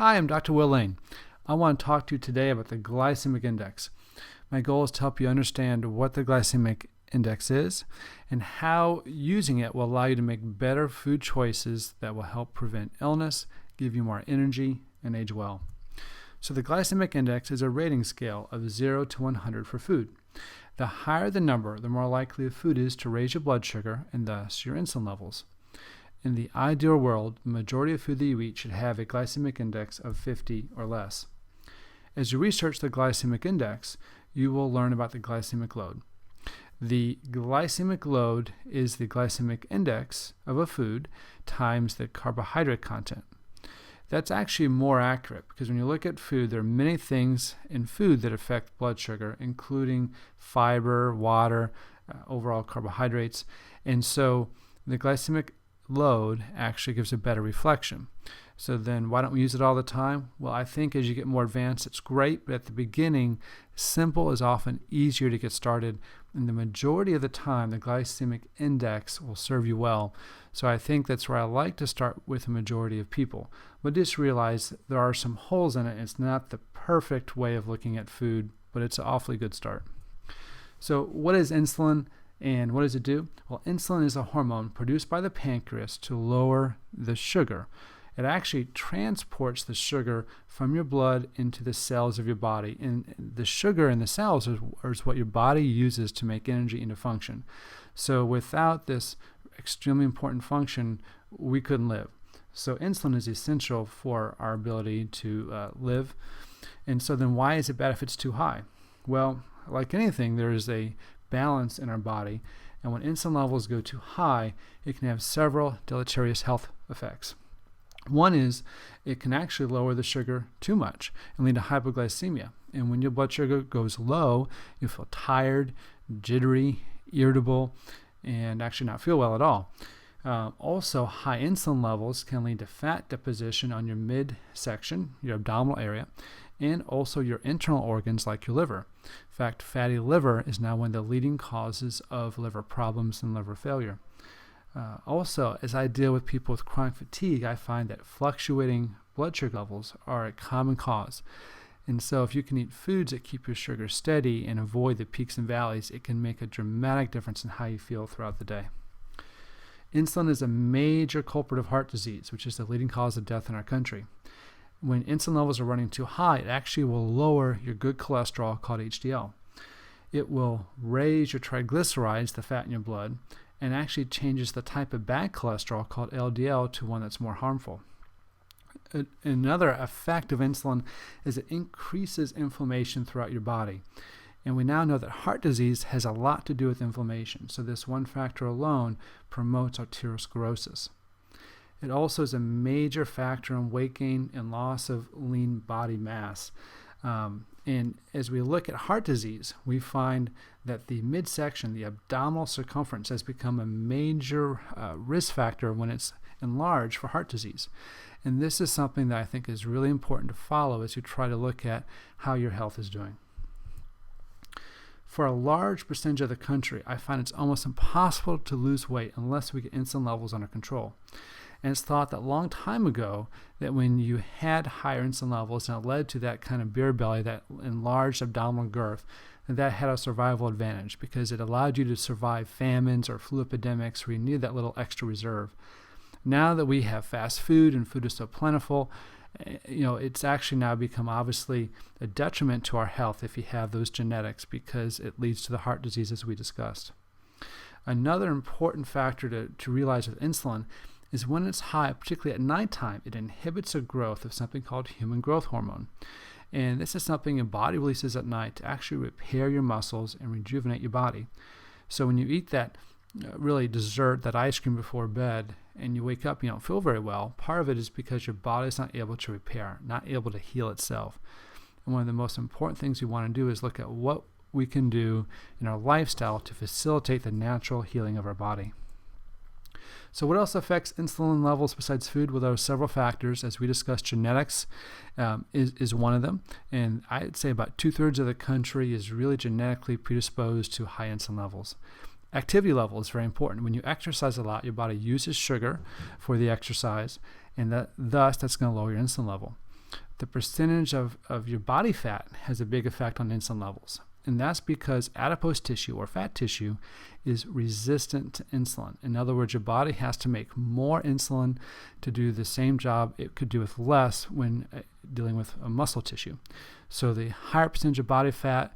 Hi, I'm Dr. Will Lane. I want to talk to you today about the glycemic index. My goal is to help you understand what the glycemic index is and how using it will allow you to make better food choices that will help prevent illness, give you more energy, and age well. So the glycemic index is a rating scale of 0 to 100 for food. The higher the number, the more likely the food is to raise your blood sugar and thus your insulin levels. In the ideal world, the majority of food that you eat should have a glycemic index of 50 or less. As you research the glycemic index, you will learn about the glycemic load. The glycemic load is the glycemic index of a food times the carbohydrate content. That's actually more accurate because when you look at food, there are many things in food that affect blood sugar, including fiber, water, overall carbohydrates. And so the glycemic load actually gives a better reflection. So then why don't we use it all the time? Well, I think as you get more advanced, it's great, but at the beginning, simple is often easier to get started. And the majority of the time, the glycemic index will serve you well. So I think that's where I like to start with a majority of people. But just realize there are some holes in it. It's not the perfect way of looking at food, but it's an awfully good start. So what is insulin? And what does it do? Well, insulin is a hormone produced by the pancreas to lower the sugar. It actually transports the sugar from your blood into the cells of your body. And the sugar in the cells is what your body uses to make energy and to function. So without this extremely important function, we couldn't live. So insulin is essential for our ability to live. And so then why is it bad if it's too high? Well, like anything, there is a balance in our body, and when insulin levels go too high, it can have several deleterious health effects. One is it can actually lower the sugar too much and lead to hypoglycemia. And when your blood sugar goes low, you feel tired, jittery, irritable, and actually not feel well at all. Also, high insulin levels can lead to fat deposition on your midsection, your abdominal area, and also your internal organs like your liver. In fact, fatty liver is now one of the leading causes of liver problems and liver failure. Also, as I deal with people with chronic fatigue, I find that fluctuating blood sugar levels are a common cause. And so if you can eat foods that keep your sugar steady and avoid the peaks and valleys, it can make a dramatic difference in how you feel throughout the day. Insulin is a major culprit of heart disease, which is the leading cause of death in our country. When insulin levels are running too high, it actually will lower your good cholesterol called HDL. It will raise your triglycerides, the fat in your blood, and actually changes the type of bad cholesterol called LDL to one that's more harmful. Another effect of insulin is it increases inflammation throughout your body. And we now know that heart disease has a lot to do with inflammation. So this one factor alone promotes arteriosclerosis. It also is a major factor in weight gain and loss of lean body mass. And as we look at heart disease, we find that the midsection, the abdominal circumference, has become a major risk factor when it's enlarged for heart disease. And this is something that I think is really important to follow as you try to look at how your health is doing. For a large percentage of the country, I find it's almost impossible to lose weight unless we get insulin levels under control. And it's thought that a long time ago that when you had higher insulin levels and it led to that kind of beer belly, that enlarged abdominal girth, that had a survival advantage because it allowed you to survive famines or flu epidemics where you needed that little extra reserve. Now that we have fast food and food is so plentiful, it's actually now become obviously a detriment to our health if you have those genetics because it leads to the heart diseases we discussed. Another important factor to realize with insulin is when it's high, particularly at nighttime, it inhibits the growth of something called human growth hormone. And this is something your body releases at night to actually repair your muscles and rejuvenate your body. So when you eat that really dessert, that ice cream before bed, and you wake up, you don't feel very well, part of it is because your body is not able to repair, not able to heal itself. And one of the most important things we want to do is look at what we can do in our lifestyle to facilitate the natural healing of our body. So what else affects insulin levels besides food? Well, there are several factors. As we discussed, genetics is one of them. And I'd say about 2/3 of the country is really genetically predisposed to high insulin levels. Activity level is very important. When you exercise a lot, your body uses sugar for the exercise, and thus that's going to lower your insulin level. the percentage of your body fat has a big effect on insulin levels. And that's because adipose tissue or fat tissue is resistant to insulin. In other words, your body has to make more insulin to do the same job it could do with less when dealing with a muscle tissue. So the higher percentage of body fat,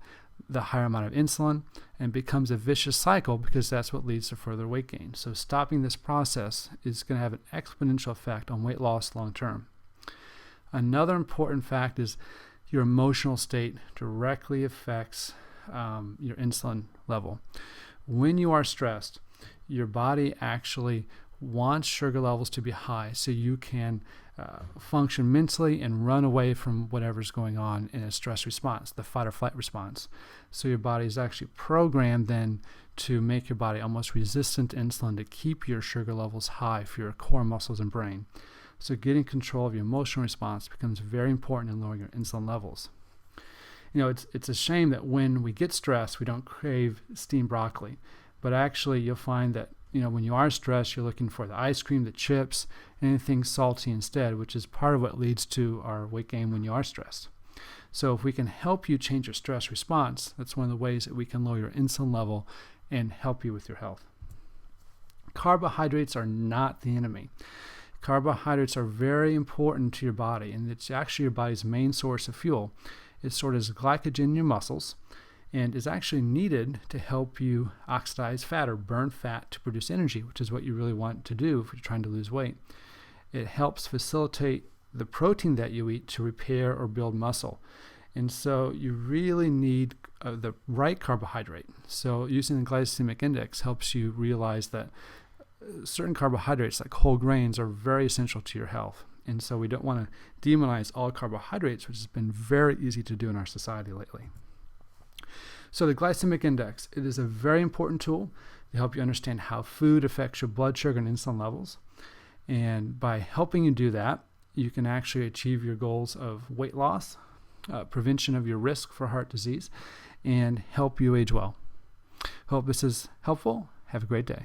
the higher amount of insulin, and becomes a vicious cycle because that's what leads to further weight gain. So stopping this process is going to have an exponential effect on weight loss long term. Another important fact is your emotional state directly affects your insulin level. When you are stressed, your body actually wants sugar levels to be high so you can function mentally and run away from whatever's going on in a stress response, the fight or flight response. So your body is actually programmed then to make your body almost resistant to insulin to keep your sugar levels high for your core muscles and brain. So getting control of your emotional response becomes very important in lowering your insulin levels. It's a shame that when we get stressed, we don't crave steamed broccoli. But actually, you'll find that when you are stressed, you're looking for the ice cream, the chips, anything salty instead, which is part of what leads to our weight gain when you are stressed. So if we can help you change your stress response, that's one of the ways that we can lower your insulin level and help you with your health. Carbohydrates are not the enemy. Carbohydrates are very important to your body, and it's actually your body's main source of fuel. It stores glycogen in your muscles and is actually needed to help you oxidize fat or burn fat to produce energy, which is what you really want to do if you're trying to lose weight. It helps facilitate the protein that you eat to repair or build muscle. And so you really need the right carbohydrate. So using the glycemic index helps you realize that certain carbohydrates like whole grains are very essential to your health. And so we don't want to demonize all carbohydrates, which has been very easy to do in our society lately. So the glycemic index, it is a very important tool to help you understand how food affects your blood sugar and insulin levels. And by helping you do that, you can actually achieve your goals of weight loss, prevention of your risk for heart disease, and help you age well. Hope this is helpful. Have a great day.